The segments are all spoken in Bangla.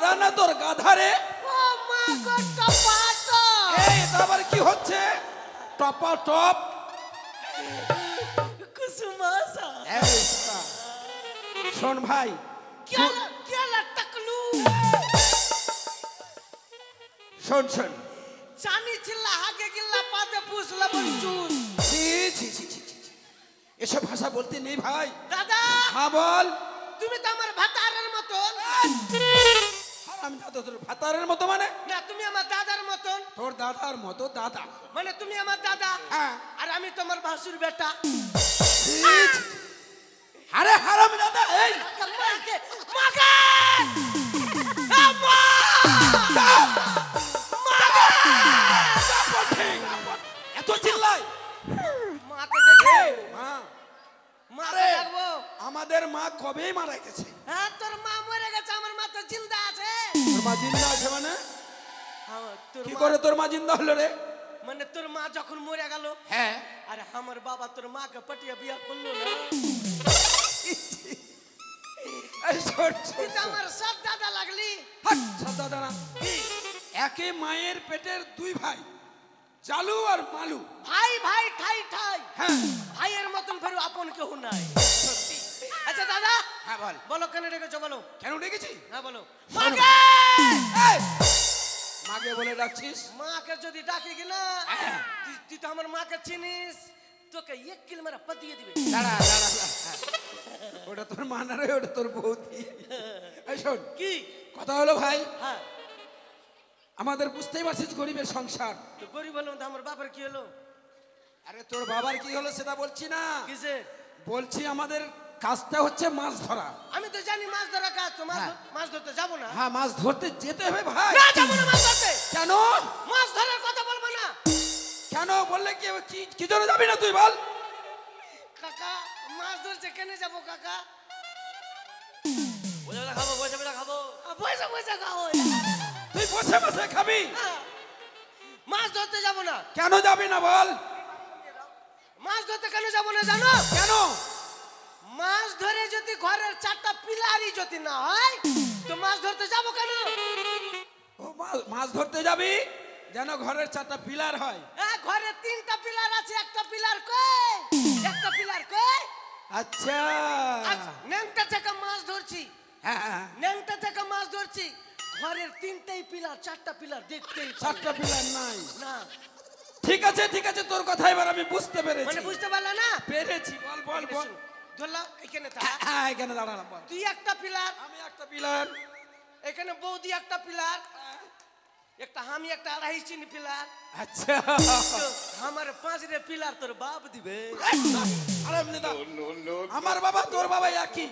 গাধা না তোর গাধা রে? ও মা গো টপাটো। এই এটা আবার কি হচ্ছে? টপা টপ কুসুমাসা। এই শোন ভাই, কেলা টাকলু। শোন শোন, জানি চিল্লা হাগে গিল্লা পাতে পুষলা বঞ্চুস। ছি ছি ছি ছি ছি, এসব ভাষা বলতে নেই ভাই। দাদা। হ্যাঁ বল। তুমি তো আমার ভাতারের মতন। আমি দাদা তোর ভাতারের মতো মানে? না তুমি আমার দাদার মতন। তোর দাদার মতো দাদা মানে তুমি আমার দাদা। হ্যাঁ। আর আমি তোমার ভাসুর বেটা। আরে হারাম দাদা। এই মাকে মাকে এত চিল্লাই মাকে দেখে মা। মারে রাখবো। আমাদের মা কবেই মারা গেছে। হ্যাঁ তোর মা মরে গেছে, আমার মা তো জিন্দা আছে। তোর মা জিন্দা আছে মানে? তোর কি মা- করে তোর মা জিন্দা হলো রে? মানে তোর মা যখন মরে গেল, হ্যাঁ, আরে আমার বাবা তোর মাকে পটিয়ে বিয়া করলো না। এই শোন, তুই তো আমার সব দাদা লাগলি। হাট, সব দাদা না। একে মায়ের পেটের দুই ভাই, চালু আর মালু। ভাই ভাই ঠাই ঠাই। হ্যাঁ ভাইয়ের মতন ফের আপন কেউ নাই। আচ্ছা দাদা, হ্যাঁ বল। বলো কেন ডেকেছো বলো। কেন ডেকেছি? হ্যাঁ বলো। শোনো। মাকে এই, মাকে বলে ডাকছিস? মাকে যদি ডাকি কি না, হ্যাঁ। তুই তো আমার মাকে চিনিস, তোকে 1 কিলো মেরা পাতিয়ে দিবে। দাঁড়া দাঁড়া দাঁড়া। ওটা তোর মা না রে, ওটা তোর বৌদি। এই শোন, কি কথা হলো ভাই, হ্যাঁ আমাদের বুঝতেই পারছিস গরিবের সংসার। তো গরিব বললাম তো আমার বাবার কি হলো? আরে তোর বাবার কি হলো সেটা বলছি না, কিসে? বলছি আমাদের কাজটা হচ্ছে মাছ ধরা। আমি তো জানি মাছ ধরা কাজ, তো হ্যাঁ। মাছ ধরতে যাবো না। হ্যাঁ, মাছ ধরতে যেতে হবে ভাই। না যাবো না মাছ ধরতে। কেন? মাছ ধরার কথা বলবো না। কেন বললে কি কি জন্য যাবি না তুই বল? কাকা মাছ ধরছে কেন যাবো কাকা? বসে খাবো, বসে খাবো। পয়সা পয়সা খাও। তুই বসে বসে খাবি? মাছ ধরতে যাবো না। কেন যাবি না বল? মাছ ধরতে কেন যাবো না জানো? কেন? মাছ ধরে যদি ঘরের 4টা পিলারই যদি না হয় তো মাছ ধরতে যাবো কেন? ও মাছ ধরতে যাবি যেন ঘরের 4টা পিলার হয়। হ্যাঁ ঘরে 3টা পিলার আছে, একটা পিলার কই? একটা পিলার কই? আচ্ছা নেংটা থেকে মাছ ধরছি, হ্যাঁ হ্যাঁ, নেংটা থেকে মাছ ধরছি, ঘরের 3টাই পিলার, 4টা পিলার দেখতেই পাই 4টা পিলার নাই না। ঠিক আছে ঠিক আছে, তোর কথা এবার আমি বুঝতে পেরেছি। মানে বুঝতে পারলে না? পেরেছি, বল বল বল। ধরলাম এখানে হ্যাঁ এখানে দাঁড়ালাম, বল। তুই একটা পিলার, আমি একটা পিলার, এখানে বৌদি একটা পিলার, একটা আমি একটা 2.5 চিনি পিলার। আচ্ছা তো আমার 5 পিলার তোর বাপ দিবে। আরে এমনি দাও। আমার বাবা তোর বাবা একই।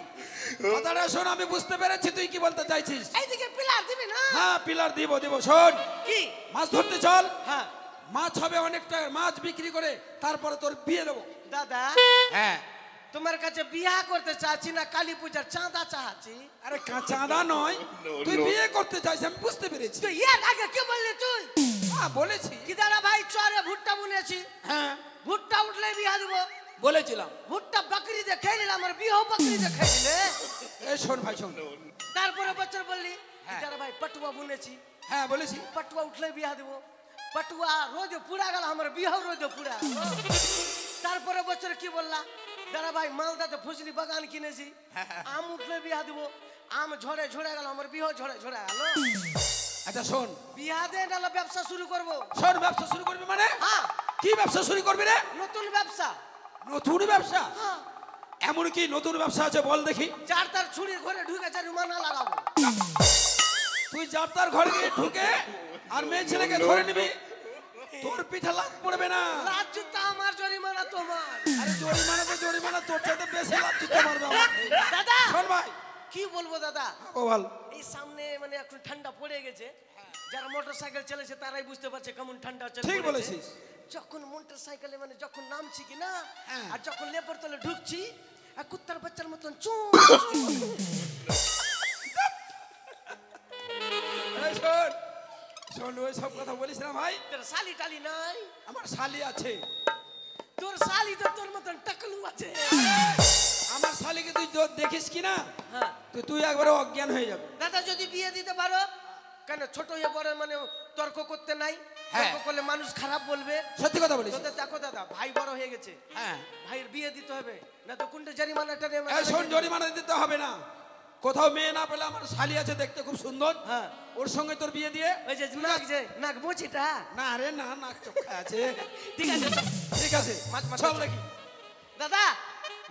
কথাটা শোন, আমি বুঝতে পেরেছি তুই কি বলতে চাইছিস। এইদিকে পিলার দিবি না? হ্যাঁ পিলার দিব দিব। শোন, কি? মাছ ধরতে চল। হ্যাঁ মাছ হবে অনেকটা, মাছ বিক্রি করে তারপরে তোর বিয়ে দেবো। দাদা হ্যাঁ, তোমার কাছে বিয়া করতে চাচ্ছি না, কালী পূজার চাঁদা চাচ্ছি। আরে চাঁদা নয়, তুই বিয়ে করতে চাইছিস, আমি বুঝতে পেরেছি। তুই এর আগে কি বললি তুই? হ্যাঁ বলেছি। কি দাদা ভাই চরে ভুট্টা বুনেছি, হ্যাঁ ভুট্টা উঠলে বিয়া দেবো। বলেছিলাম। ভুট্টা বাকরি দিয়ে খেয়ে নিলাম, আমার বিয়েও বাকরি দিয়ে খেয়ে নিলে। এই শোন ভাই শোন। তারপরে বছর বললি কি হ্যাঁ। দাদা ভাই পটুয়া বুনেছি, হ্যাঁ বলেছি। পটুয়া উঠলে বিয়া দেবো। পটুয়া রোজ পুড়া গেল, আমার বিয়েও রোজ পুড়া গেল। তারপরে বছর কি বললা দাদা ভাই মালদাতে ফসলি বাগান কিনেছি, আম উঠলে বিয়া দেবো। আম ঝড়ে ঝরে গেল, আমার বিয়েও ঝড়ে ঝরে গেল। আচ্ছা শোন, বিয়া দে নাহলে ব্যবসা শুরু করবো। শোন, ব্যবসা শুরু করবি মানে? হ্যাঁ কি ব্যবসা শুরু করবি রে? নতুন ব্যবসা। নতুন ব্যবসা? হ্যাঁ এমন কি নতুন ব্যবসা আছে বল দেখি? চার তার ছুরির ঘরে ঢুকে রুমানা লাগাবো। তুই যার তার ঘরে গিয়ে ঢুকে আর মেয়ে ছেলেকে ধরে নিবি, তোর পিঠে লাত পড়বে না। লাজ জুতা আমার, জরিমানা তোমার। আরে জরিমানা তো জরিমানা, তোর চাইতে বেশি লাত দিতে পারবে আমাকে। দাদা শোন ভাই, কি বলবো দাদা, ও বল। এই সামনে মানে এখন ঠান্ডা পড়ে গেছে, যারা মোটরসাইকেল চালাচ্ছে তারাই বুঝতে পারছে কেমন ঠান্ডা চলে। ঠিক বলেছিস। যখন মোটরসাইকেলে মানে যখন নামছি কি না, হ্যাঁ। আর যখন লেপর তলে ঢুকছি, আর কুত্তার বাচ্চার মতন চুঁ। এই শোন শোন, ওই সব কথা বলিস না ভাই। তোর শালি টালি নাই? আমার শালি আছে। তোর শালি তো তোর মতন টাকলু আছে। আমার শালিকে তুই দেখিস কি না হ্যাঁ তুই একবারে অজ্ঞান হয়ে যাবে। দাদা যদি বিয়ে দিতে পারো, কেন ছোট হয়ে বড় মানে তর্ক করতে নাই, হ্যাঁ। তর্ক করলে মানুষ খারাপ বলবে। সত্যি কথা বলিস। তোদের দেখো দাদা, ভাই বড় হয়ে গেছে, হ্যাঁ ভাইয়ের বিয়ে দিতে হবে, না তো কোনটা জরিমানাটা এই শোন, জরিমানা দিতে হবে না। কোথাও মেয়ে না পেলে আমার শালি আছে দেখতে খুব সুন্দর, হ্যাঁ ওর সঙ্গে তোর বিয়ে দিয়ে। ওই যে নাক মুচিটা। না রে না, নাক চোখা আছে। ঠিক আছে ঠিক আছে, মাছ মারতে চল চল। দেখি। দাদা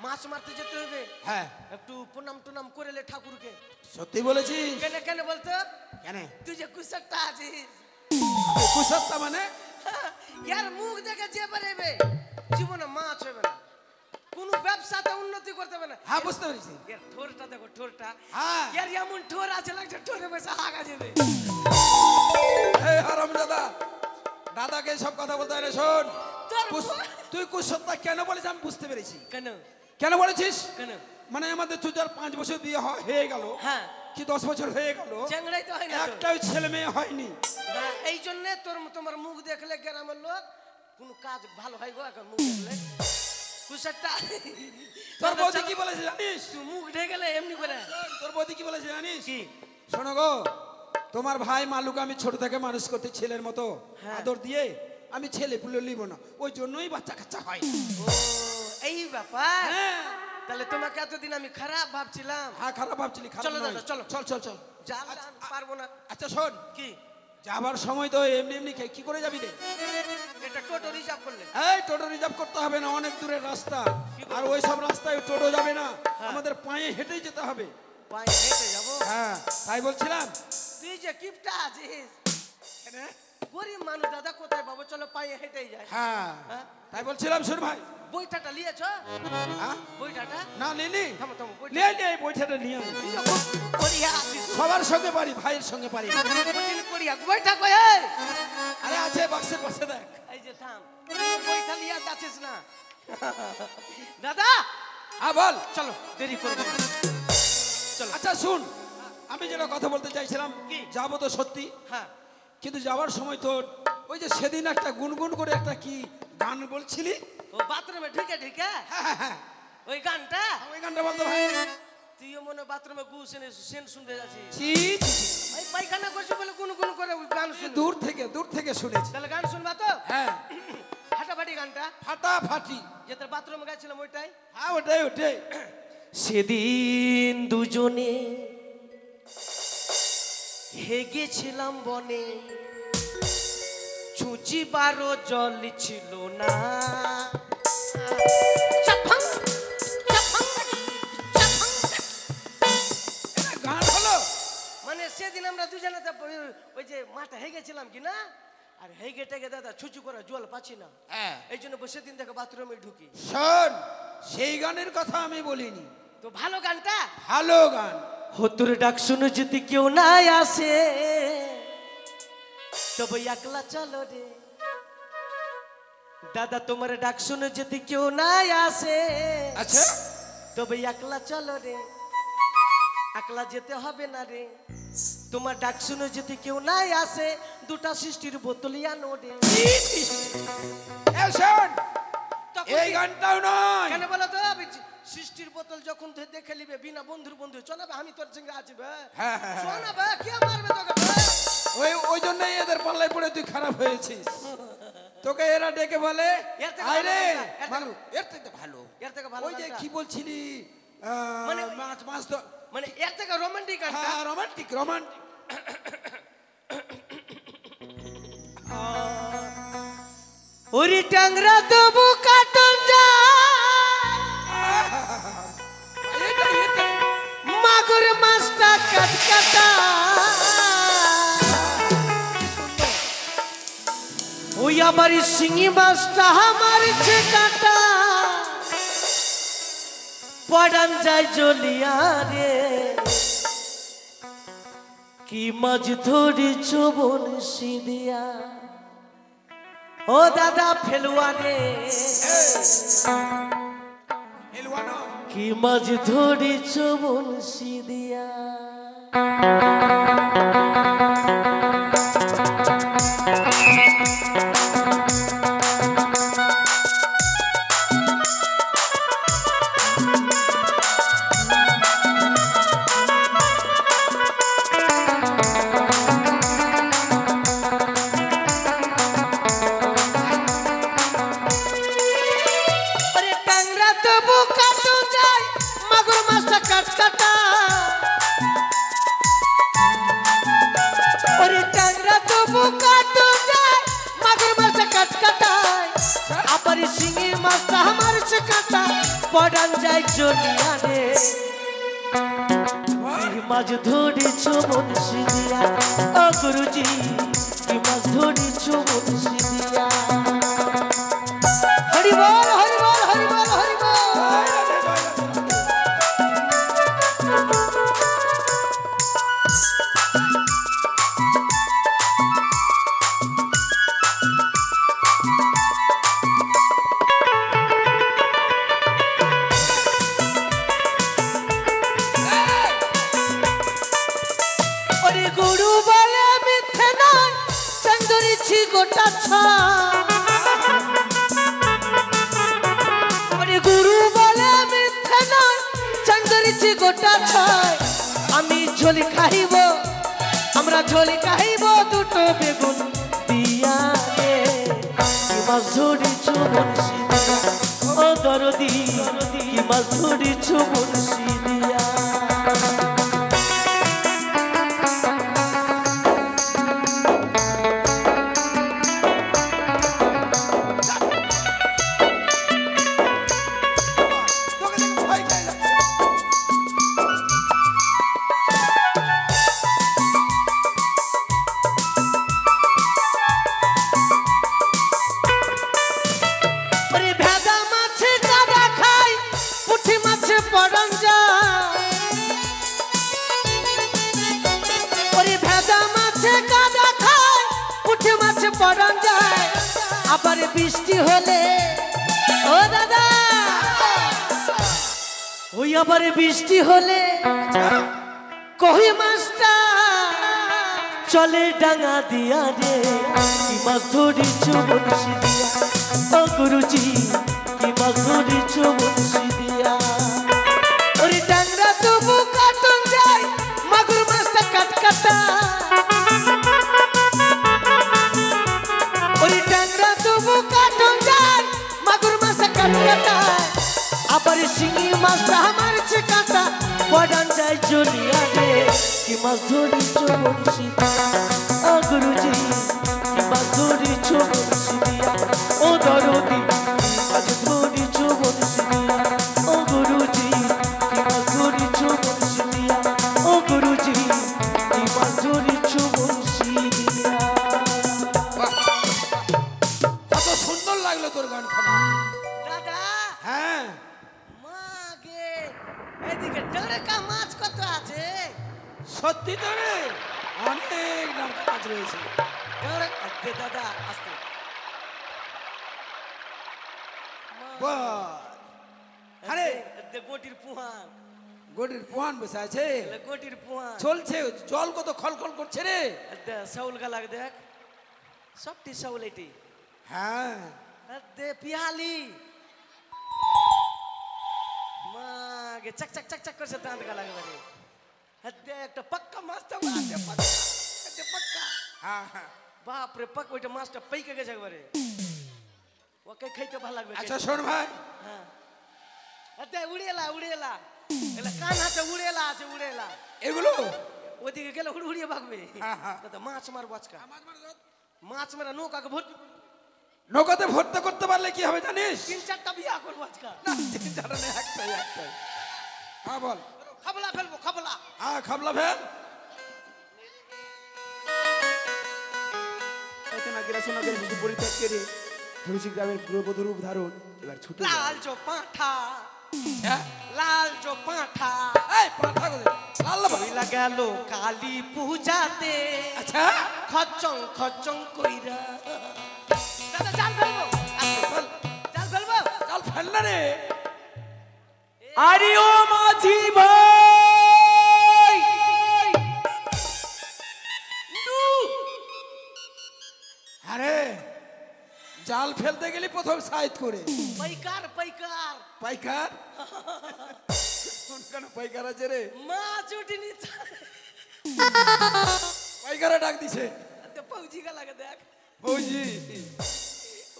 মাছ মারতে যেতে হবে, হ্যাঁ একটু প্রণাম টুনাম করেলে ঠাকুরকে। সত্যি বলেছিস? কেন কেন বলতো? কেন? তুই যে কুসারটা আছিস, কুসত্তা মানে? ইয়ার মুখ দেখে যে পারেবে জীবনে মাছ হবে না, কোনো ব্যবসাতে উন্নতি করতে হবে না। হ্যাঁ বুঝতে পেরেছি। ইয়ার ঠোরটা দেখো, ঠোরটা হ্যাঁ ইয়ার এমন ঠোর আছে লাগছে ঠোরে বসে হাগা যাবে। এই হারাম দাদা, দাদাকে সব কথা বলতে হয় না। শোন, তোর তুই কুসত্তা কেন বলেছিস আমি বুঝতে পেরেছি। কেন কেন বলেছিস? কেন? মানে আমাদের তুই 5 বছর বিয়ে হয়ে গেল, হ্যাঁ কি 10 বছর হয়ে গেল, চ্যাংড়াই তো হয় না তোর। একটাই ছেলে মেয়ে হয়নি। না, এই জন্য তোমার মুখ দেখলে গ্রামের লোক কোনো কাজ ভালো হয় গো। এখন মুখ দেখলে কুসারটা। তোর বৌদি কি বলেছে জানিস? তুই মুখ ঢেকেলে এমনি করে। তোর বৌদি কি বলেছে জানিস? কি? শোনো গো, তোমার ভাই মালুকে আমি ছোট থেকে মানুষ করতে ছেলের মতো হ্যাঁ। আদর দিয়ে, আমি ছেলে পুলে নিব না, ওই জন্যই বাচ্চা কাচ্চা হয়। ও এই ব্যাপার। হ্যাঁ তাহলে তোমাকে এতদিন আমি খারাপ ভাবছিলাম। হ্যাঁ, খারাপ ভাবছিলি? খারাপ চলো নয়। দাদা, চলো। চল চল চল। যা পারবো না। আচ্ছা শোন, কি? যাবার সময় তো এমনি এমনি কি করে যাবি রে? এটা টোটো রিজার্ভ করলে? এই টোটো রিজার্ভ করতে হবে না, অনেক দূরের রাস্তা, আর ওই সব রাস্তায় টোটো যাবে না, আমাদের পায়ে হেঁটেই যেতে হবে। পায়ে হেঁটে যাবো? হ্যাঁ তাই বলছিলাম। তুই যে কিপটা আছিস, গরিব মানুষ দাদা কোথায় পাবো? চলো পায়ে হেঁটেই যায়। হ্যাঁ হ্যাঁ? তাই বলছিলাম। শোন ভাই, বইটাটা নিয়েছ? হ্যাঁ বইটাটা না নিলি? থামো থামো, বইটা নিয়ে নিয়ে এই বইটাটা নিয়ে আয়। তুই যখন করিয়া আছিস, সবার সঙ্গে পারি, ভাইয়ের সঙ্গে পারি। কঠিন করিয়া বইটা কই? এই? আরে আছে বাক্সের পাশে, দেখ। এই যে থাম, বইটা নিয়ে যাচ্ছিস না দাদা। হ্যাঁ বল। চলো, দেরি করবো না। চলো। আচ্ছা শুন, আমি যেটা কথা বলতে চাইছিলাম, কি? যাবো তো সত্যি, হ্যাঁ কিন্তু যাওয়ার সময় তো ওই যে সেদিন একটা গুনগুন করে একটা কি গান বলছিলি? ও বাথরুমে ঢুকে ঢুকে হ্যাঁ হ্যাঁ হ্যাঁ, ওই গানটা। ওই গানটা বলতো ভাই। তুইও মনে বাথরুমে গু সেন শুনতে যাচ্ছিস? ছি, ছি, ছি। ওই পায়খানা করছি বলে গুন গুন করে ওই গান শুন। দূর থেকে শুনেছি। তাহলে গান শুনবা তো? হ্যাঁ ফাটাফাটি গানটা, ফাটাফাটি। যেটা বাথরুমে গেছিলাম ওইটাই। হ্যাঁ ওটাই ওটাই। সেদিন দুজনে হেগেছিলাম বনে, ছুঁচি বারো জল ছিল না। চাপাং, চাপাং, চাপাং। এটা গান হলো? মানে সেদিন আমরা দুজনে তো ওই যে মাঠে হেগেছিলাম কি না, আর হেগে টেগে দাদা ছুচি করে জল পাচ্ছি না, হ্যাঁ এই জন্য সেদিন থেকে বাথরুমে ঢুকি। শোন, সেই গানের কথা আমি বলিনি। তো ভালো গানটা, ভালো গান। হতুর ডাক শুনে যদি কেউ না আসে, তবে একলা চলো রে দাদা। তোমার ডাক শুনে যদি কেউ না আসে, আচ্ছা তবে একলা চলো রে, একলা যেতে হবে না রে। তোমার ডাক শুনে যদি কেউ না আসে, দুটা সৃষ্টির বোতলি আনো রে। এ শোন, তখন এই গানটাও নয়। কেন বলো তো? সৃষ্টির বোতল যখন তুই দেখে নিবে, বিনা বন্ধুর বন্ধু চলাবে, আমি তোর সঙ্গে আছি বে। হ্যাঁ, হ্যাঁ, হ্যাঁ। শোনাবে কে মারবে তোকে বে? ওই জন্যই এদের পাল্লায় পড়ে তুই খারাপ হয়েছিস। তোকে এরা ডেকে বলে এর থেকে আয় রে ভালো গানটা, ভালো, এর থেকে ভালো। এর থেকে ভালো ওই যে গানটা। কি বলছিলি, মানে মাছ মাছ তো, মানে এর থেকে রোমান্টিক গানটা। হ্যাঁ রোমান্টিক রোমান্টিক। ওরে টাংরা দেবো কাটন যা, মাগুর মাছটা কাট কাটা, ওই আমার শিঙি মাছটা আমার কাটা, পড়ান যায় জ্বলিয়া রে। কি মাছ ধরেছ বনশি দিয়া, ও দাদা ফেলুয়া রে। হেলওয়ানো। কি মাছ ধরেছ বনশি দিয়া। আবার শিঙি মাছটা আমার কাটা পড়ান যায় চলিয়া রে কি মাছ ধরেছ বনশি দিয়া ও গুরুজি কি মাছ ধরেছ বনশি দিয়া হরি বল হরি বল হরি বল হরি বল গুরু বলে মিথ্যে নয় চন্দরিছি গোটা ছয় গুরু বলে মিথ্যে নয় চন্দরিছি গোটা ছয় আমি ঝোলি খাইব আমরা ঝোলি খাইব দুটো বেগুন দিয়া রে কি মাছ ধরেছ বনশি দিয়া ও দরদি কি মাছ ধরেছ বনশি দিয়া আবার বৃষ্টি হলে ও দাদা ওই আবার বৃষ্টি হলে কই মাছটা চলে ডাঙা দিয়া রে কি মাছ ধরেছ বনশি দিয়া ও গুরুজি কি মাছ ধরেছ বনশি দিয়া ওরে ডাংরা তবু কাটন যায় মাগুর মাছটা কাটকাটা আবার শিঙি মাছটা আমার কাটা পড়ান যায় চলিয়া রে কি মাছ ধরেছ বনশি ও গুরুজি কি মাছ ধরেছ বনশি দিয়া ও দরদি কি মাছ ধরেছ বনশি দিয়া ও গুরুজি কি মাছ ধরেছ বনশি দিয়া ও গুরুজি কি মাছ ধরেছ বনশি দিয়া কত সুন্দর লাগলো তোর গান শোনা দাদা হ্যাঁ মাগে এদিকে ডাঁড়কা মাছ কত আছে সত্যি তো রে অনেক ডাঁড়কা মাছ রয়েছে আস্তে দাদা আস্তে আরে গোটির পুহান গড়ির পোহান বসে আছে গোটির পুহান চলছে জল কত খলখল করছে রে চাউল গালাক দেখ সবটি চাউল এটি হ্যাঁ দে পিয়ালি মাগে চক চক চক চক করছে দাঁত গালাক বারে দে একটা পাক্কা মাছটা মাছ পাক্কা হ্যাঁ হ্যাঁ বাপ রে পাক ওইটা মাছটা পাইকে গেছে একবারে ওকে খাইতে ভালো লাগবে আচ্ছা শোন ভাই হ্যাঁ দে উড়েলা উড়েলা এলা কান হাতে উড়েলা আছে উড়েলা এগুলো ওদিকে গেলে হুড়হুড়িয়ে ভাগবে হ্যাঁ, হ্যাঁ। দাদা মাছ মারবো আজকে মাছ মারা নৌকাকে ভর্তি নৌকাতে ভর্তি করতে পারলে কি হবে জানিস 3-4টা বিয়া করবো আজকে না 3-4 না একটাই হ্যাঁ বল খাবলা ফেলবো খাবলা হ্যাঁ খাবলা ফেল হয়তো না গেলা শোনা গেল কিছু পরিত্যাগ করে ধুলসি গ্রামের পুরবধূ রূপ ধারণ এবার ছুটে যায়। লাল চো পাঁঠা হ্যাঁ লাল চো পাঁঠা এই পাঠা কোথায় লাল ভাই কইলা গেল কালী পূজাতে আচ্ছা খচং খচং কইরা দাদা জাল ফেলবো আস্তে ফেল জাল ফেলবো চল ফেল না রে আরে ও মাঝি ভাই আরে জাল ফেলতে গেলি প্রথম সাইড করে পাইকার পাইকার পাইকার কোন কোন পাইকার আছে রে মাছ উঠিনি পাইকারে ডাক দিছে পৌঁছি গা লাগে দেখ ফৌজি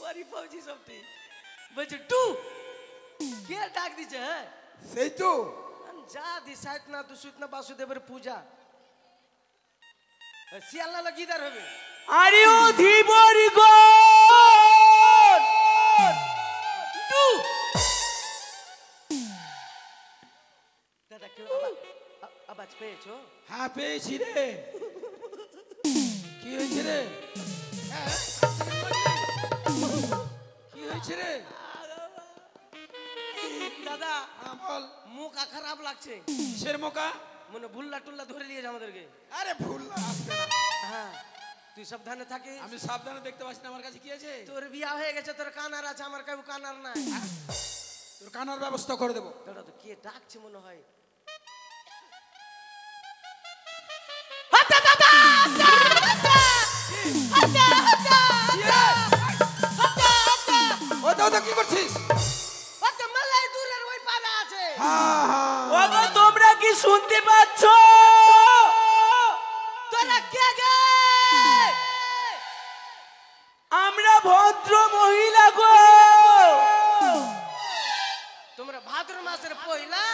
ওয়ারি পৌঁছি সবটি বলছে টু কে ডাক দিছে হ্যাঁ সেই তো যা দিশাইত না দুসুত না বাসুদেবের পূজা শিয়ালনা লগিদার হবে আরে ও ধীবর গো পেয়েছো? হ্যাঁ পেয়েছি রে। কি হয়েছে রে? হ্যাঁ, কি হয়েছে রে? দাদা হ্যাঁ, বল। মুখ খারাপ লাগছে। কিসের মোকা? মনে ভুল্লা টুল্লা ধরে নিয়েছে আমাদেরকে। আরে ভুল না, আসবে না। হ্যাঁ তুই সাবধানে থাকিস। আমি সাবধানে দেখতে পাচ্ছি না, আমার কাছে কি আছে? তোর বিয়া হয়ে গেছে, তোর কানার আছে, আমার কেউ কানার নাই। তোর কানার ব্যবস্থা করে দেবো। দাদা তো কে ডাকছে মনে হয়। ও দাও তো, কি করছিস? দূরের ওই পাড়া আছে। হ্যাঁ হ্যাঁ। ওগো তোমরা কি শুনতে পাচ্ছ? তোরা কে গে? আমরা ভদ্র মহিলা গো। তোমরা ভাদ্র মাসের পয়লা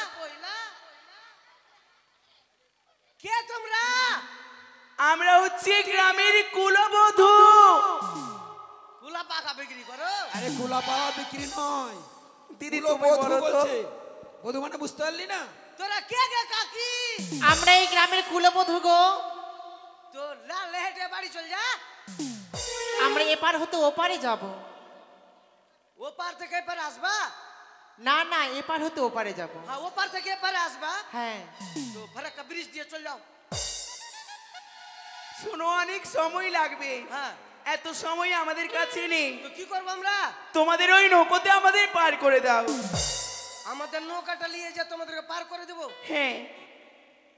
কে তোমরা? আমরা হচ্ছে গ্রামের কুলবধূ। কুলা পাকা বিক্রি করো? আরে খোলা পাওয়া বিক্রি নয় দিদি কুলো তুমি বধূ বলো তো। বলছে। বধূ মানে বুঝতে পারলি না? তোরা কে গে কাকি? আমরা এই গ্রামের কুলবধূ গো। তো লাল হেঁটে বাড়ি চল যা। আমরা এপার হতে ওপারে যাব। ও পার থেকে এপারে আসবা? না না, এপার হতে ওপারে যাব। হ্যাঁ ও পার থেকে এপারে আসবা। হ্যাঁ তো ফারাক্কা ব্রিজ দিয়ে চল যাও। শোনো, অনেক সময় লাগবে। হ্যাঁ এত সময় আমাদের কাছে নেই। তো কি করবো আমরা? তোমাদের ওই নৌকোতে আমাদের পার করে দাও। আমাদের নৌকাটা নিয়ে যা, তোমাদেরকে পার করে দেবো। হ্যাঁ।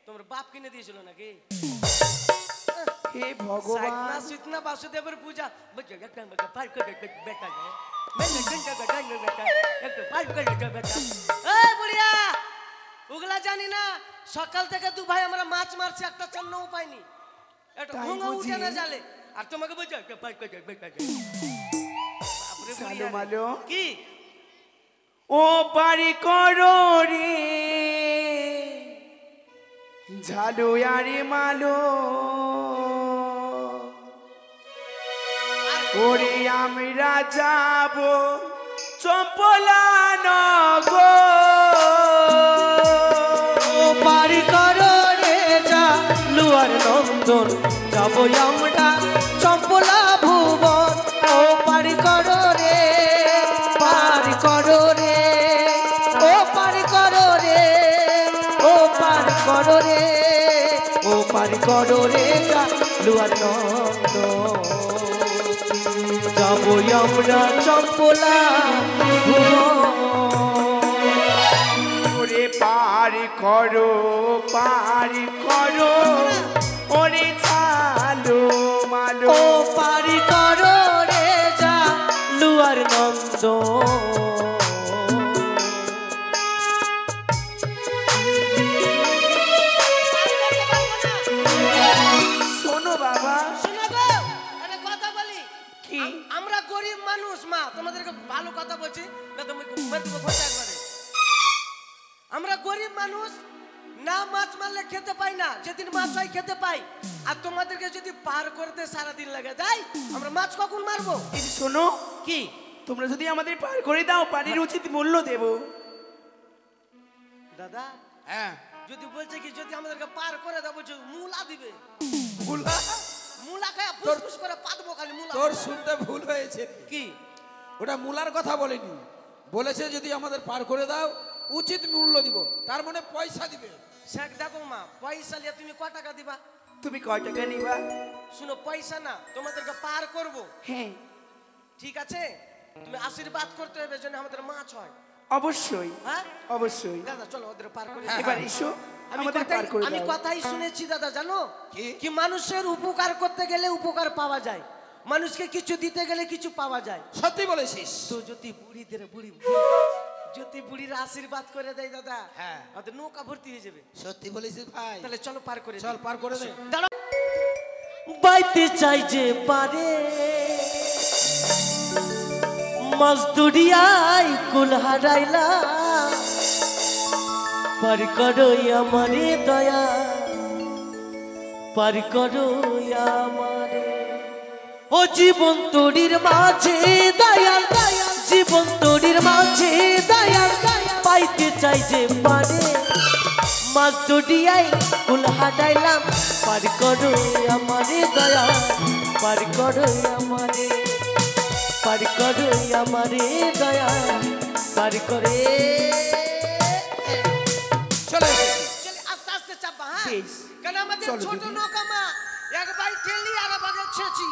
তোমার বাপ কিনে দিয়েছিল নাকি? হে ভগবান। সাইতনা সুতনা বাসুদেবের পূজা। পার করে বেটা যায়। এই বুড়িয়া, ওগুলা জানি না। সকাল থেকে দু ভাই আমরা মাছ মারছি, একটা চান্নাও পাইনি। একটা তাই ঘুঙা বুঝি? উঠে না জালে। আর তোমাকে বলছে পার করে বেটা যায়। বাপরে বুড়িয়া রে। মালো। কি ও পারি করো রে ঝালু আরে মালো। ওরে আমরা যাব চম্পলা নগর। পার করো রে যা লুয়ার নন্দন, যাবো আমরা চম্পলা ভুবন। ও পার করো রে, পার করো রে, ও পার করো রে, ও পার করো রে, ও পার করো রে যা লুয়ার নন্দন, যাবো আমরা চম্পলা ভুবন। ওরে পার করো, পার করো ওরে ঝালু মালো। ও পারি করো রে যা লুয়ার নন্দ। শোনো বাবা। কথা বলি কি? আমরা গরিব মানুষ মা, তোমাদেরকে ভালো কথা বলছি না, তুমি একবারে। আমরা গরিব মানুষ, না মাছ মারলে খেতে পাই না, যেদিন মাছ হয় খেতে পাই। আর তোমাদেরকে যদি পার করতে সারাদিন লাগে যায়, আমরা মাছ কখন মারবো? কিন্তু শোনো, কি তোমরা যদি আমাদের পার করে দাও, পানির উচিত মূল্য দেব। দাদা হ্যাঁ যদি বলছে কি যদি আমাদেরকে পার করে দাও, বলছে মুলা দিবে। ভুল। মুলা খায় ফুসফুস করে পাতবো খালি মুলা। তোর শুনতে ভুল হয়েছে। কি ওটা মূলার কথা বলেনি, বলেছে যদি আমাদের পার করে দাও উচিত মূল্য দিব, তার মানে পয়সা দিবে। শেখ দেখো মা, পয়সা নিয়ে তুমি ক টাকা দিবা? তুমি কয় টাকা নিবা? শুনো, পয়সা না, তোমাদেরকে পার করব। হ্যাঁ ঠিক আছে, তুমি আশীর্বাদ করতে হবে যেন আমাদের মাছ হয়। অবশ্যই, হ্যাঁ অবশ্যই। দাদা চলো ওদের পার করে হ্যাঁ, এবার এসো, আমাদের পার করে আমি দাও। কথাই শুনেছি দাদা, জানো কি? কি মানুষের উপকার করতে গেলে উপকার পাওয়া যায়, মানুষকে কিছু দিতে গেলে কিছু পাওয়া যায়। সত্যি বলেছিস। তো যদি বুড়িদের যদি বুড়িরা আশীর্বাদ করে দেয় দাদা, হ্যাঁ। আমাদের নৌকা ভর্তি হয়ে যাবে। সত্যি বলেছিস ভাই। তাহলে চলো পার করে চল পার করে দে। দাঁড়াও। বাইতে চাই যে পারে মজদুরিয়াই কুল হারাইলা, পার করো আমারে দয়া, পার করো আমারে। ও জীবন তোরির মাঝে দয়াল, জীবন তোরির মাঝে দয়াল, পাইতে চাই যে পারে মাছ চড়িয়াই কুল হাটাইলাম পার করো আমারে দয়া পার করো আমারে দয়া পার করে চলে এসেছি। চলে আস্তে আস্তে চাপা হ্যাঁ বেশ। কেন আমাদের চলো ছোট দিদি। নৌকা মা একবার ঠেলি আর বাগে ছেঁচি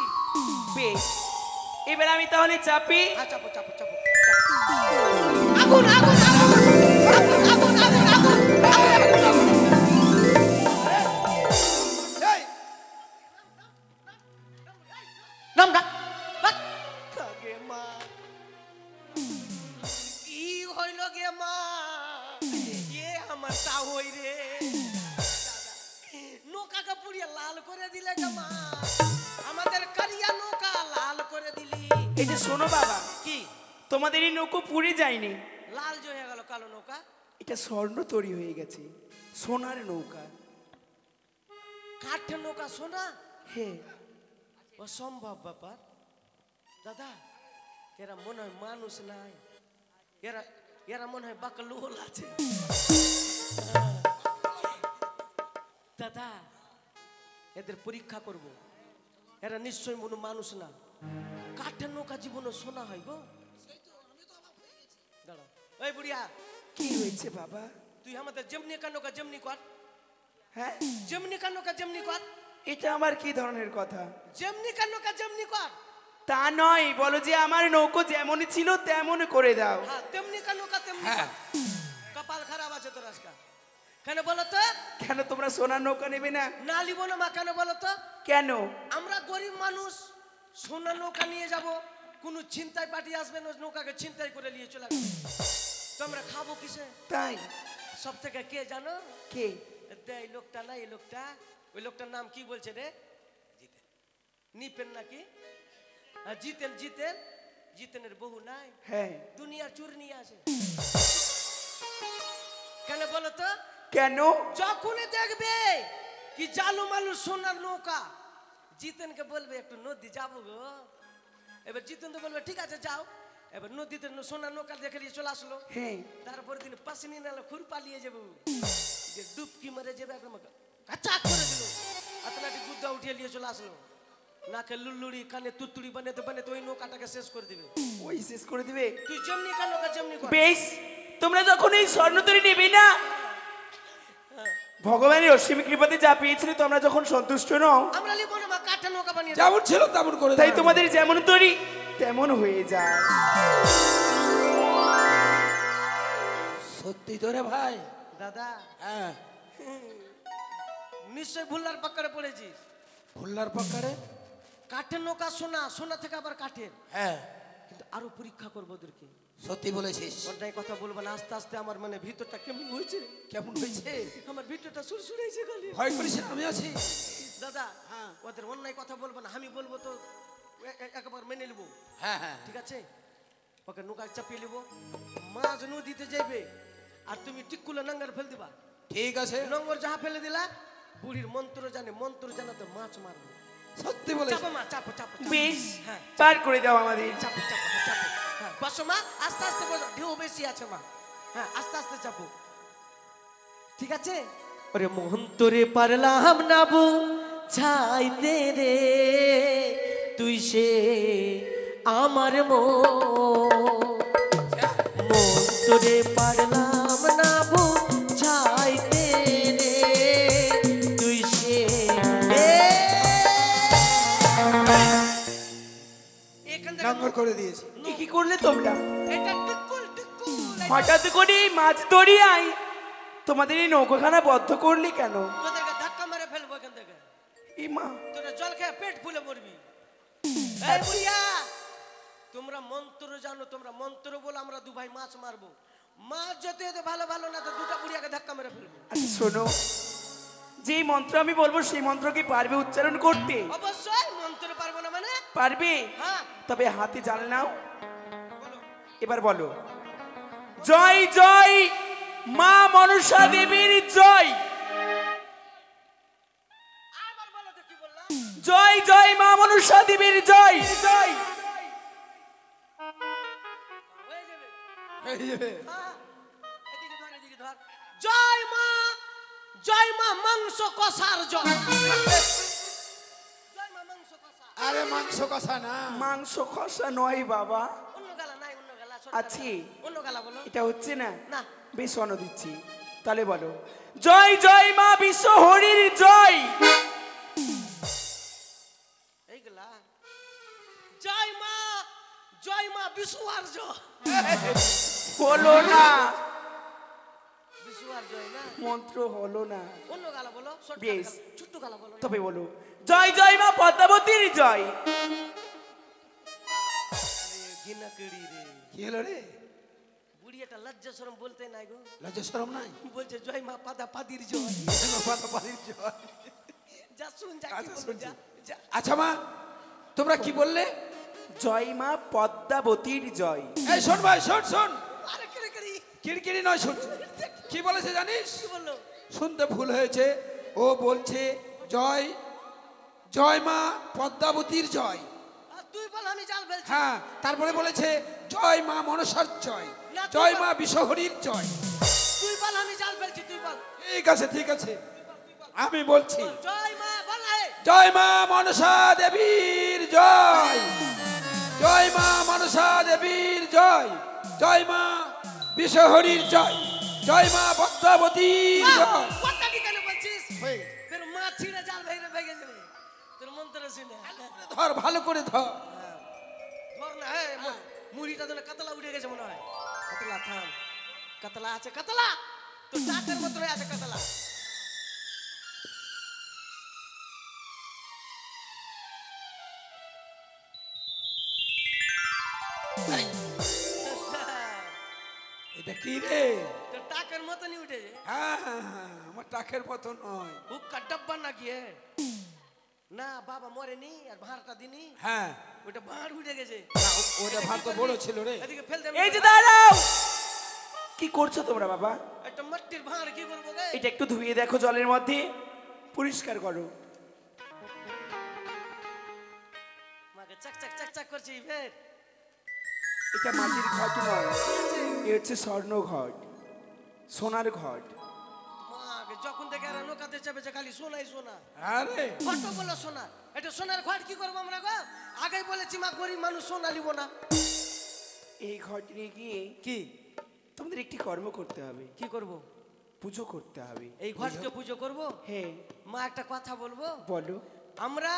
বেশ, এবার আমি তাহলে চাপি। হ্যাঁ চাপো চাপো চাপো আগুন আগুন আগুন আগুন আগুন আগুন এই, নাম ডাক গে মা ই হইল গে মা এ আমার তা হই রে নৌকাকে পুড়িয়ে লাল করে দিলে গে মা আমাদের কারিয়া নৌকা লাল করে দিলি এই যে শোনো বাবা, কি তোমাদের এই নৌকো পুড়ে যায়নি, লাল যে হয়ে গেল কালো নৌকা এটা স্বর্ণ তৈরি হয়ে গেছে, সোনার নৌকা। কাঠের নৌকা সোনা হ্যাঁ, অসম্ভব ব্যাপার দাদা এরা মনে হয় মানুষ নাই এরা এরা মনে হয় বাকলোল আছে দাদা এদের পরীক্ষা করব এরা নিশ্চয়ই মনে মানুষ না কাঠের নৌকা জীবনে সোনা হয় গো দাঁড়াও এই বুড়িয়া কি হয়েছে বাবা? তুই আমাদের যেমনি কান্নকা যেমনি কর হ্যাঁ, যেমনি কান্নকা যেমনি কর এটা আমার কি ধরনের কথা? যেমনি কান্নকা যেমনি কর তা নয়, বলো যে আমার নৌকো যেমন ছিল তেমন করে দাও। হ্যাঁ তেমনি কান্নকা তেমনি হ্যাঁ। কর কপাল খারাপ আছে তোর আজকা কেন বলো তো কেন তোমরা সোনার নৌকা নেবে না? না লিব না মা কেন বলো তো কেন? আমরা গরিব মানুষ সোনা নৌকা নিয়ে যাব কোনো ছিনতাই পার্টি আসবে না নৌকাকে ছিনতাই করে নিয়ে চলে যাবে তো আমরা খাবো কিসে তাই? সব থেকে কে জানো কে? এই লোকটা না এই লোকটা ওই লোকটার নাম কি বলছে রে নিপেন নাকি জিতেন জিতেন জিতেনের বহু নাই হ্যাঁ। দুনিয়ার চুর নিয়ে আসে কেন বলো তো কেন? যখনই দেখবে কি জালু মালু সোনার নৌকা জিতেনকে বলবে একটু নদী যাবো গো এবার জিতেন তো বলবে ঠিক আছে যাও এবার নদীতে সোনার নৌকা দেখে নিয়ে চলে আসলো হ্যাঁ। তারপরে দিন পাশে নিয়ে নালে খুর পালিয়ে যাবো যে ডুবকি মেরে যাবে একদম কাচাক করে দিল আতলাটি গুদ্দা উঠিয়ে নিয়ে চলে আসলো নাকে লুল্লুড়ি কানে তুতুড়ি বানাতে বানাতে ওই নৌকাটাকে শেষ করে দিবে ওই শেষ করে দিবে? তুই যেমনি কান নৌকা যেমনি কর বেশ, তোমরা যখন এই স্বর্ণ তৈরি নেবে না, ভগবানের অসীম কৃপাতে যা পেয়েছিলে তোমরা যখন সন্তুষ্ট নও, আমরা লিবো না মা কাঠের নৌকা বানিয়ে যেমন ছিল তেমন করে তাই দাও। তোমাদের যেমন তৈরি তেমন হয়ে যায়। সত্যি তো রে ভাই। দাদা হ্যাঁ, নিশ্চয় ভুল্লার পাকড়ে পড়েছিস ভুল্লার পাকারে। কাঠের নৌকা সোনা সোনা থেকে আবার কাঠের হ্যাঁ, কিন্তু আরো পরীক্ষা করবো ওদেরকে সত্যি বলেছিস। ওটাই কথা বলবো না আস্তে আস্তে আমার মানে ভিতরটা কেমন হয়েছে কেমন হয়েছে? আমার ভিতরটা সুরসুরাইছে খালি ভয় করিস না, আমি আছি। দাদা হ্যাঁ ওদের অন্যায় কথা বলবো না আমি বলবো তো একবার মেনে নেবো হ্যাঁ হ্যাঁ, ঠিক আছে ওকে নৌকা চাপিয়ে নেবো মাছ নদীতে যাইবে আর তুমি টিকুলে নাঙ্গার ফেল দিবা ঠিক আছে। নোংর যাহা ফেলে দিলা বুড়ির মন্ত্র জানে মন্ত্র জানাতে মাছ মারবে সত্যি বলেছিস। চাপো মা চাপো চাপো চাপো। বেশ, হ্যাঁ পার করে দাও আমাদের। চাপো চাপো হ্যাঁ, চাপো হ্যাঁ বসো মা আস্তে আস্তে বসো ঢেউ বেশি আছে মা হ্যাঁ আস্তে আস্তে চাপো ঠিক আছে ওরে মহন্তরে পারলাম না বু ছাইতে রে তুই সে আমার মন্তরে পারলাম না বু ছাইতে রে তুই সে নম্বর করে দিয়েছি। কি করলে তোমরা? এটা টিকুল টিকুল হঠাৎ করে এই মাছ দরিয়ায় তোমাদের এই নৌকাখানা বদ্ধ করলি কেন? তোদেরকে ধাক্কা মেরে ফেলবো এখান থেকে এই মা, তোরা জল খেয়ে পেট ফুলে মরবি এই বুড়িয়া তোমরা মন্ত্র জানো তোমরা মন্ত্র বলে আমরা দু ভাই মাছ মারবো মাছ যত এত ভালো ভালো না তো দুটা বুড়িয়াকে ধাক্কা মেরে ফেলবো আচ্ছা শোনো, যে মন্ত্র আমি বলবো সেই মন্ত্র কি পারবে উচ্চারণ করতে? অবশ্যই মন্ত্র পারবো না মানে পারবে? হ্যাঁ তবে হাতে জাল নাও, বলো এবার বলো। জয় জয় মা মনসা দেবীর জয়। আবার বলো তো কি বললাম জয় জয় মা মনসা দেবীর জয় জয়। হয়ে যাবে এই যে, হ্যাঁ এদিকে ধর জয় মা জয় মা মাংস কষার জয়। জয় মা মাংস কষা। আরে মাংস কষা না, মাংস কষা নয় বাবা, অন্য গালা নাই, অন্য গালা আছে। অন্য গালা বলো। এটা হচ্ছে না, না। বেশ অন্য দিচ্ছি, তাহলে বলো জয় জয় মা বিশ্ব হরির জয়। এইগুলা জয় মা বিশুয়ার জয়। হলো না, বিশুয়ার জয় না, মন্ত্র হলো না। অন্য গালা বলো, বেশ। ছোট্ট গালা বলো। তবে বলো জয় জয় মা পদ্মাবতীর জয়। গিনা কিড়ি রে, কি হলো রে? বুড়ি একটা লজ্জা শরম বলতে নাই গো, লজ্জা শরম নাই? বলছে জয় মা পাদা পাদির জয়। যা শুন, যা কি আচ্ছা, বলবো, শুনছি। যা, যা। আচ্ছা মা, তোমরা কি বললে? জয় মা পদ্মাবতীর জয়। এই শোন ভাই, শোন শোন, আরে কিড়ি কিড়ি কিড়কিড়ি নয়, শোন কি বলেছে জানিস? কি বললো? শুনতে ভুল হয়েছে, ও বলছে জয় জয় মা পদ্মাবতীর জয়। আর তুই বল আমি জাল ফেলছি। হ্যাঁ, তারপরে বলেছে জয় মা মনসার জয়, না, তুই জয় বল। মা বিশ্বহরির জয়। তুই বল আমি জাল ফেলছি, তুই বল। ঠিক আছে ঠিক আছে, আমি বলছি জয় মা বল রে। জয় মা মনসা দেবীর জয়, জয় মা মনসা দেবীর জয়, জয় মা বিশ্বহরির জয়, জয় মা পদ্মাবতীর জয়। কথা কি কেন বলছিস? হয়ে তোর মা ছিঁড়ে জাল ভেঙে ভেঙে যাবে, তোর মন্ত্র শুনে। ধর, ভালো করে ধর। ধর না, মুড়িটা ধরে কাতলা উঠে গেছে মনে হয়। কাতলা থাম, কাতলা আছে, কাতলা তোর চাটের মতো আছে কাতলা। এটা কি রে? তোর টাকের মতনই উঠেছে। হ্যাঁ হ্যাঁ হ্যাঁ, আমার টাকের পতন নয়। হুক্কা ডাব্বা নাকি না? বাবা মরেনি আর ভাঁড়টা দিনি, হ্যাঁ, ওটা ভাঁড় উঠে গেছে। ওটা ভাত তো বড় ছিল রে। এদিকে ফেল দে। এই যে দাঁড়াও, কি করছো তোমরা বাবা? একটা মাটির ভাঁড় কি করবো রে? এটা একটু ধুয়ে দেখো জলের মধ্যে, পরিষ্কার করো। মাকে চাক চাক চাক চাক করছি ফের। এটা মাটির ঘট নয়, এ হচ্ছে স্বর্ণ ঘট, সোনার ঘট। মাকে যখন থেকে আর নৌকাতে চেপেছে খালি সোনাই সোনা, আরে কত বলো সোনা। এটা সোনার ঘট কি করবো আমরা গো? আগেই বলেছি মা গরিব মানুষ সোনা নিব না। এই ঘট নিয়ে গিয়ে কি তোমাদের একটি কর্ম করতে হবে, কি করব? পুজো করতে হবে। এই ঘটকে পুজো করব। হ্যাঁ মা একটা কথা বলবো? বলো। আমরা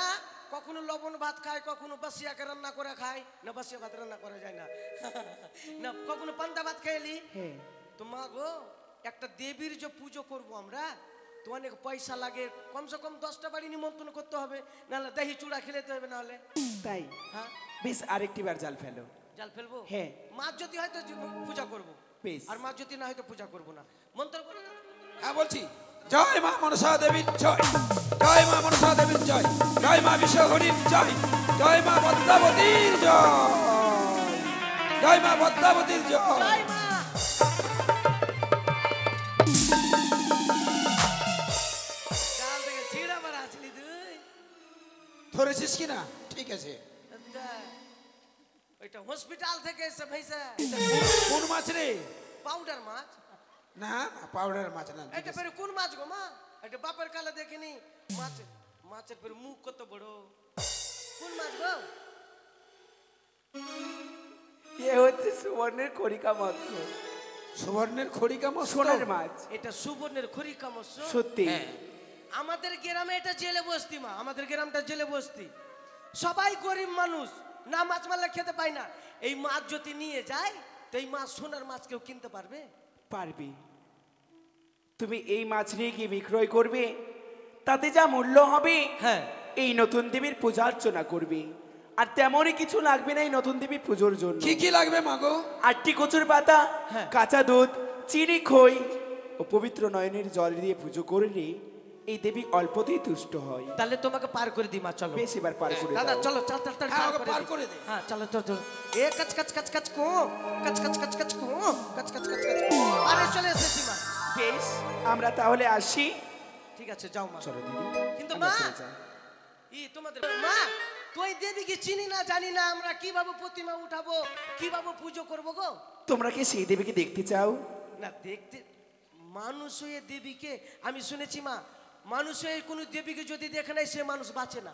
কখনো লবণ ভাত খাই, কখনো বাসিয়াকে রান্না করে খাই না, বাসিয়া ভাত রান্না করা যায় না না, কখনো পান্তা ভাত খেলি। হ্যাঁ তো মা গো, একটা দেবীর যে পুজো করব আমরা, তো অনেক পয়সা লাগে, কমসে কম 10টা বাড়ি নিমন্ত্রণ করতে হবে, নাহলে দহি চূড়া খেলেতে হবে, নাহলে। তাই হ্যাঁ, বেশ, আরেকটি বার জাল ফেলো। জাল ফেলবো। হ্যাঁ। মাছ যদি হয়তো পূজা করব, বেশ। আর মাছ যদি না হয়তো পূজা করব না। মন্ত্র করে হ্যাঁ বলছি, জয় মা মনসা দেবীর জয়, জয় মা মনসা দেবীর জয়, জয় মা বিশ্বহরির জয়, জয় মা পদ্মাবতীর জয়, জয় মা পদ্মাবতীর জয়। জয় মা। জাল থেকে ছিঁড়া মারা আসলি তুই। ধরেছিস কি না? ঠিক আছে। ওইটা হসপিটাল থেকে এসে ভাইসা এটা কোন মাছ রে? পাউডার মাছ। না না, পাউডার মাছ না। এটা ফের কোন মাছ গো মা? এটা বাপের কালে দেখিনি মাছ। মাছের ফের মুখ কত বড়, কোন মাছ গো? এ হচ্ছে সুবর্ণের করিকা মৎস্য, সুবর্ণের খড়িকা মাছ, সোনার মাছ। এটা সুবর্ণের খড়িকা মৎস্য। সত্যি আমাদের গ্রামে এটা জেলে বস্তি মা, আমাদের গ্রামটা জেলে বস্তি। সবাই গরিব মানুষ, না মাছ মারলে খেতে পায় না। এই মাছ যদি নিয়ে যায়, তো এই মাছ সোনার মাছ কেউ কিনতে পারবে? পারবে। তুমি এই মাছ নিয়ে কি বিক্রয় করবে, তাতে যা মূল্য হবে, হ্যাঁ, এই নতুন দেবীর পূজা অর্চনা করবে। আর তেমনই কিছু লাগবে না এই নতুন দেবী পুজোর জন্য। কি কি লাগবে মাগো? 8টি কচুর পাতা, হ্যাঁ। কাঁচা দুধ, চিনি, খই ও পবিত্র নয়নের জল দিয়ে পুজো করলে এই দেবী অল্পতেই তুষ্ট হয়। তাহলে তোমাকে পার করে দিই মা, চলো। বেশ, এবার পার করে দাদা দাও। চলো, চল চল চল, হ্যাঁ, পার ওকে করে পার দিই। করে দে। হ্যাঁ চলো চল চল। এ কাচ কাচ কাচ কাচ কো, কাচ কাচ কাচ কাচ কো, কাচ কাচ কাচ কাচ কো। আরে চলে এসেছি মা। বেশ, আমরা তাহলে আসি। ঠিক আছে, যাও মা। চলো দিদি, কিন্তু আমরা মা, চলে যাই। তোমাদের মা, তুই দেবীকে চিনি না জানি না, আমরা কিভাবে প্রতিমা উঠাবো, কিভাবে পুজো করবো গো? তোমরা কি সেই দেবীকে দেখতে চাও? না দেখতে, মানুষ হয়ে দেবীকে আমি শুনেছি মা, মানুষ হয়ে কোনো দেবীকে যদি দেখে নাই সে মানুষ বাঁচে না।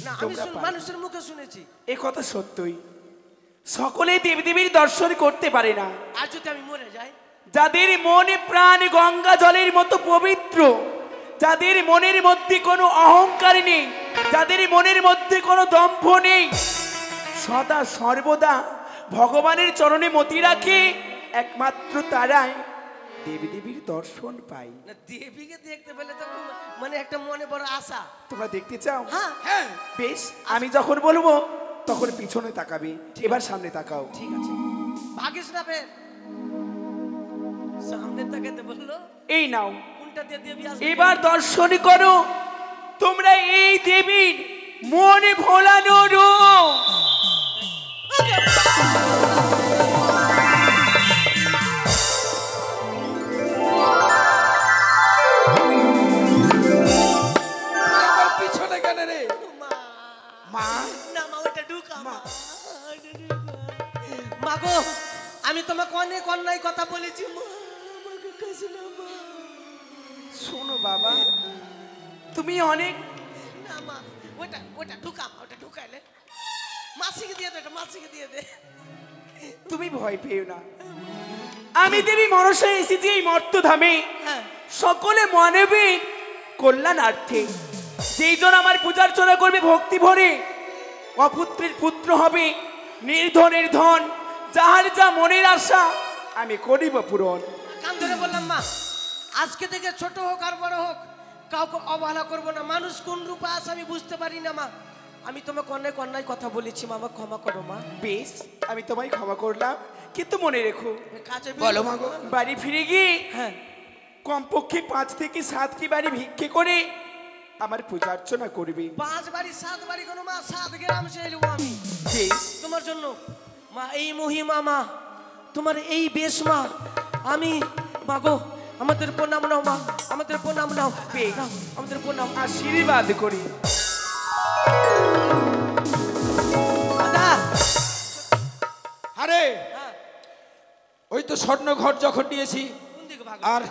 না আমি মানুষের মুখে শুনেছি। এ কথা সত্যই, সকলে দেবদেবীর দর্শন করতে পারে না। আর যদি আমি মরে যাই? যাদের মনে প্রাণ গঙ্গা জলের মতো পবিত্র, যাদের মনের মধ্যে কোনো অহংকার নেই, যাদের মনের মধ্যে কোনো দম্ভ নেই, সদা সর্বদা ভগবানের চরণে মতি রাখে, একমাত্র তারাই দেবদেবীর দর্শন পায়। না দেবীকে দেখতে পেলে তো মানে একটা মনে বড় আশা। তোমরা দেখতে চাও? হ্যাঁ হ্যাঁ বেশ, আমি যখন বলবো তখন পিছনে তাকাবে, এবার সামনে তাকাও। ঠিক আছে। ভাগিস না ফের। সামনে তাকাতে বললো। এই নাও, কোনটা দিয়ে দেবী আসবে? এবার দর্শন করো তোমরা এই দেবীর মন ভোলানো রূপ। একবার পিছনে কেন রে মা মা? না মা ওটা ঢুকা মা। মা গো আমি তোমাকে অনেক অন্যায় কথা বলেছি মা, আমাকে কাছে না মা। শোনো বাবা, তুমি অনেক না মা ওটা ওটা ঢুকা মা, ওটা ঢুকাইলে মাসিকে দিয়ে দে, ওটা মাসিকে দিয়ে দে। তুমি ভয় পেও না, আমি দেবী মনসা এসেছি এই মর্তধামে হ্যাঁ সকলে মানবিক কল্যাণার্থে। যেই জন আমার পূজার্চনা করবে ভক্তি ভরে, অপুত্রের পুত্র হবে, নির্ধনের ধন, যাহার যা মনের আশা আমি করিব পূরণ। কান ধরে বললাম মা, আজকে থেকে ছোট হোক আর বড় হোক কাউকে অবহেলা করবো না। মানুষ কোন রূপে আসে আমি বুঝতে পারি না মা। আমি তোমাকে অনেক অন্যায় কথা বলেছি মা, আমাকে ক্ষমা করো মা। বেশ, আমি তোমায় ক্ষমা করলাম, কিন্তু মনে রেখো কাজে বলো মা গো। বাড়ি ফিরে গিয়ে হ্যাঁ কমপক্ষে 5 থেকে 7টি বাড়ি ভিক্ষে করে আমার পূজা অর্চনা করবে। 5 বাড়ি 7 বাড়ি কোনো মা 7 গ্রাম সে এলবো আমি বেশ, তোমার জন্য মা। এই মহিমা মা, তোমার এই বেশ মা, আমি মা গো আমাদের প্রণাম নাও মা, আমাদের প্রণাম নাও। বেশ। নাও, আমাদের প্রণাম। আশীর্বাদ করি। দাদা আরে হ্যাঁ ওই তো স্বর্ণ ঘর যখন নিয়েছি কোন দিকে ভাগ? আর